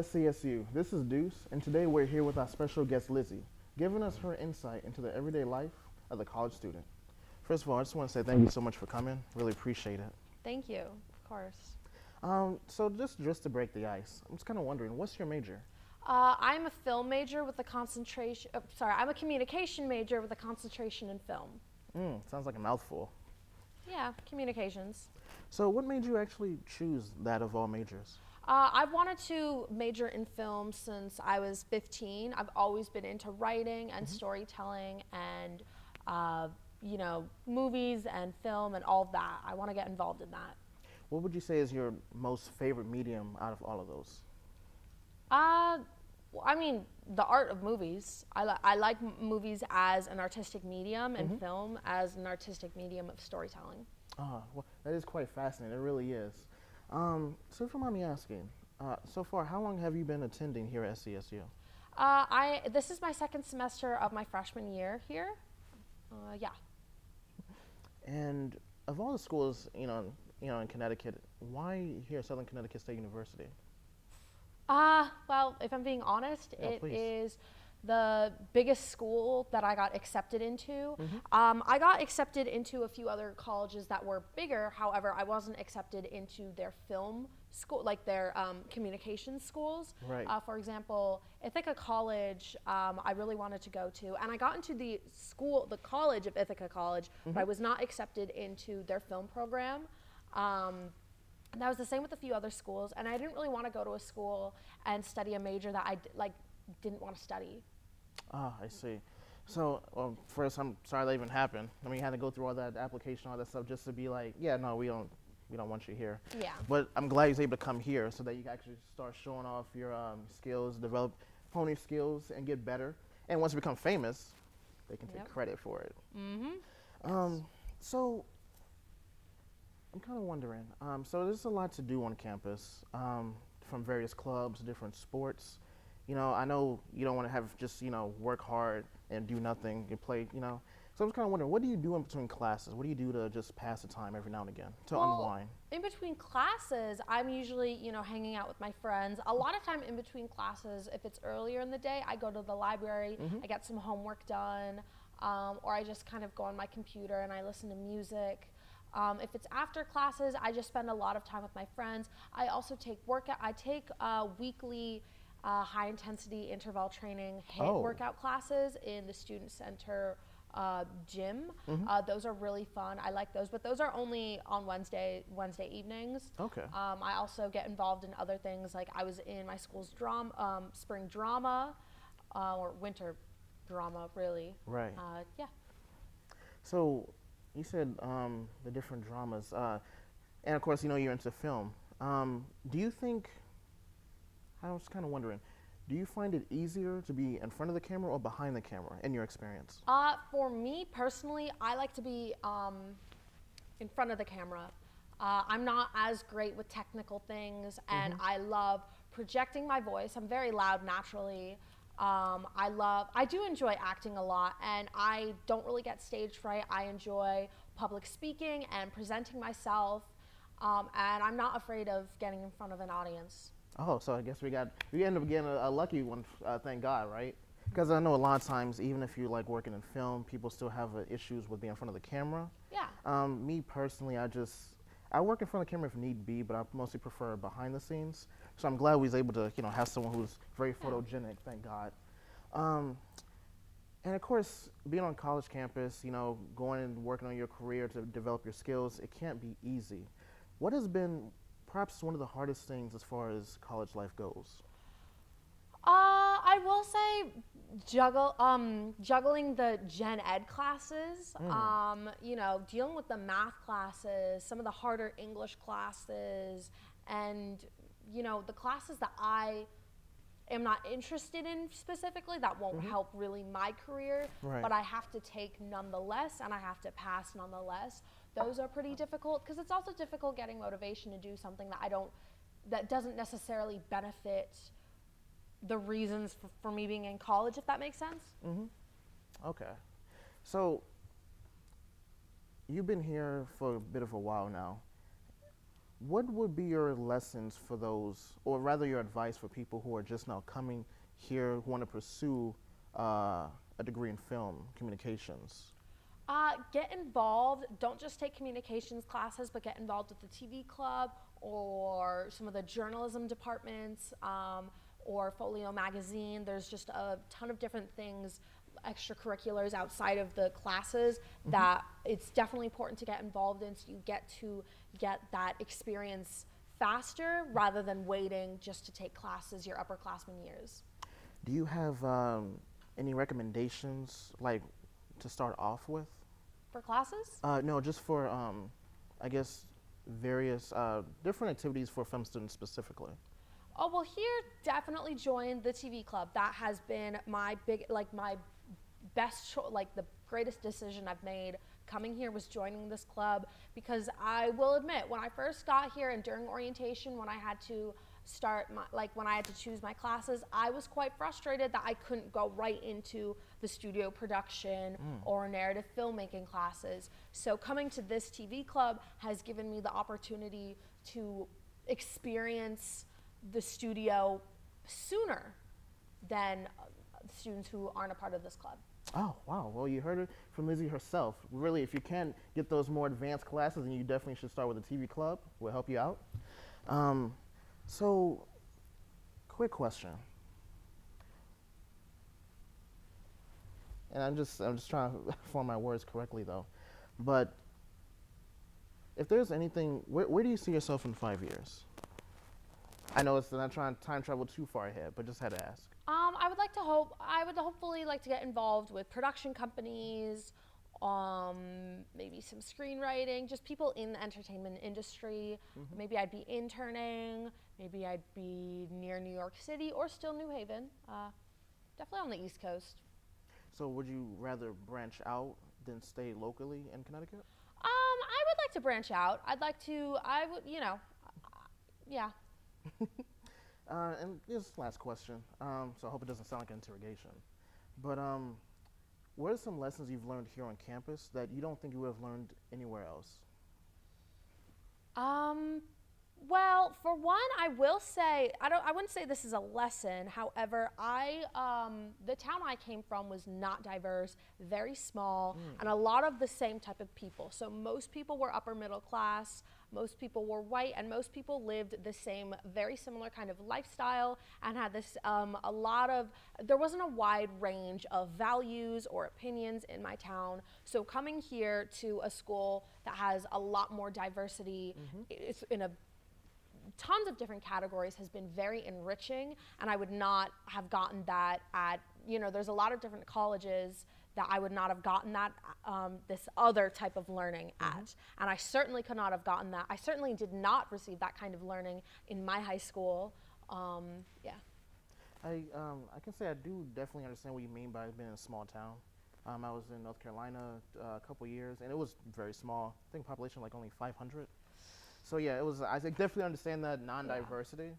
SCSU. This is Deuce, and today we're here with our special guest Lizzie, giving us her insight into the everyday life of the college student. First of all, I just want to say thank you so much for coming. Really appreciate it. Thank you, of course. So just to break the ice, I'm just kind of wondering, what's your major? I'm a film major with a concentration. I'm a communication major with a concentration in film. Sounds like a mouthful. Yeah, communications. So what made you actually choose that of all majors? I've wanted to major in film since I was 15. I've always been into writing and storytelling and, movies and film and all of that. I want to get involved in that. What would you say is your most favorite medium out of all of those? The art of movies. I like movies as an artistic medium and film as an artistic medium of storytelling. Well, that is quite fascinating. It really is. So if you mind me asking, so far, how long have you been attending here at SCSU? This is my second semester of my freshman year here. Yeah. And of all the schools, in Connecticut, why here at Southern Connecticut State University? Well, if I'm being honest, Yeah, it please. is the biggest school that I got accepted into. I got accepted into a few other colleges that were bigger. However, I wasn't accepted into their film school, like their communications schools. Right. For example, Ithaca College, I really wanted to go to, and I got into the college of Ithaca College, but I was not accepted into their film program. That was the same with a few other schools, and I didn't really want to go to a school and study a major that I didn't want to study. I see. So, first, I'm sorry that even happened. I mean, you had to go through all that application, all that stuff, just to be like, yeah, no, we don't want you here. Yeah. But I'm glad you was able to come here so that you can actually start showing off your skills, develop pony skills, and get better. And once you become famous, they can take credit for it. So, I'm kind of wondering. So there's a lot to do on campus, from various clubs, different sports. I know you don't want to have just work hard and do nothing and play. So I'm just kind of wondering, what do you do in between classes? What do you do to just pass the time every now and again to unwind? In between classes, I'm usually hanging out with my friends. A lot of time in between classes, if it's earlier in the day, I go to the library. I get some homework done, or I just kind of go on my computer and I listen to music. If it's after classes, I just spend a lot of time with my friends. I also take weekly high-intensity interval training HIIT workout classes in the student center gym. Those are really fun. I like those, but those are only on Wednesday evenings. Okay. I also get involved in other things, like I was in my school's spring drama, or winter drama, really. Right. Yeah. So you said the different dramas, and of course, you're into film. Do you think, I was kind of wondering, do you find it easier to be in front of the camera or behind the camera in your experience? For me personally, I like to be in front of the camera. I'm not as great with technical things, and I love projecting my voice. I'm very loud naturally. I do enjoy acting a lot, and I don't really get stage fright. I enjoy public speaking and presenting myself, and I'm not afraid of getting in front of an audience. Oh, so I guess we end up getting a lucky one, thank God, right? Because I know a lot of times, even if you like working in film, people still have issues with being in front of the camera. Yeah. Me personally, I work in front of the camera if need be, but I mostly prefer behind the scenes. So I'm glad we was able to, have someone who's very photogenic, thank God. And of course, being on college campus, going and working on your career to develop your skills, it can't be easy. What has been perhaps one of the hardest things as far as college life goes? I will say juggling the gen ed classes, dealing with the math classes, some of the harder English classes, and, the classes that I am not interested in specifically, that won't help really my career, but I have to take nonetheless, and I have to pass nonetheless. Those are pretty difficult, because it's also difficult getting motivation to do something that doesn't necessarily benefit the reasons for me being in college, if that makes sense. Okay. So you've been here for a bit of a while now. what would be your lessons for those, or rather your advice for people who are just now coming here who want to pursue a degree in film communications? Get involved. Don't just take communications classes, but get involved with the TV club or some of the journalism departments or Folio magazine. There's just a ton of different things, extracurriculars outside of the classes that it's definitely important to get involved in so you get to get that experience faster rather than waiting just to take classes your upperclassmen years. Do you have any recommendations, like, to start off with? For classes? No, just for, I guess, various different activities for film students specifically. Oh, well, here, definitely join the TV club. That has been my my best, the greatest decision I've made coming here was joining this club, because I will admit, when I first got here and during orientation, when I had to when I had to choose my classes, I was quite frustrated that I couldn't go right into the studio production or narrative filmmaking classes. So coming to this TV club has given me the opportunity to experience the studio sooner than students who aren't a part of this club. Oh, wow. Well, you heard it from Lizzie herself. Really, if you can get those more advanced classes, then you definitely should start with the TV club. We'll help you out. So, quick question. And I'm just trying to form my words correctly, though. But if there's anything, where do you see yourself in 5 years? I know it's not trying to time travel too far ahead, but just had to ask. I would hopefully like to get involved with production companies, maybe some screenwriting, just people in the entertainment industry. Maybe I'd be interning, maybe I'd be near New York City or still New Haven, definitely on the East Coast. So would you rather branch out than stay locally in Connecticut? I would like to branch out. Yeah. And this last question, so I hope it doesn't sound like an interrogation, but what are some lessons you've learned here on campus that you don't think you would have learned anywhere else? Well, for one, I will say I wouldn't say this is a lesson. However, the town I came from was not diverse, very small, and a lot of the same type of people. So most people were upper middle class, most people were white, and most people lived the same, very similar kind of lifestyle and had this there wasn't a wide range of values or opinions in my town. So coming here to a school that has a lot more diversity, it's in tons of different categories, has been very enriching, and I would not have gotten that there's a lot of different colleges that I would not have gotten that this other type of learning at, and I certainly could not have gotten that. I certainly did not receive that kind of learning in my high school. Yeah. I can say I do definitely understand what you mean by being in a small town. I was in North Carolina a couple years, and it was very small. I think population like only 500. So yeah, it was. I definitely understand that non-diversity.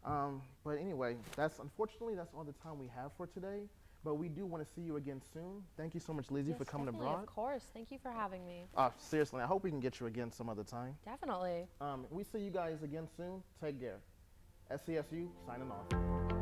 But anyway, unfortunately that's all the time we have for today. But we do want to see you again soon. Thank you so much, Lizzie, for coming abroad. Of course. Thank you for having me. Seriously, I hope we can get you again some other time. Definitely. We see you guys again soon. Take care. SCSU signing off.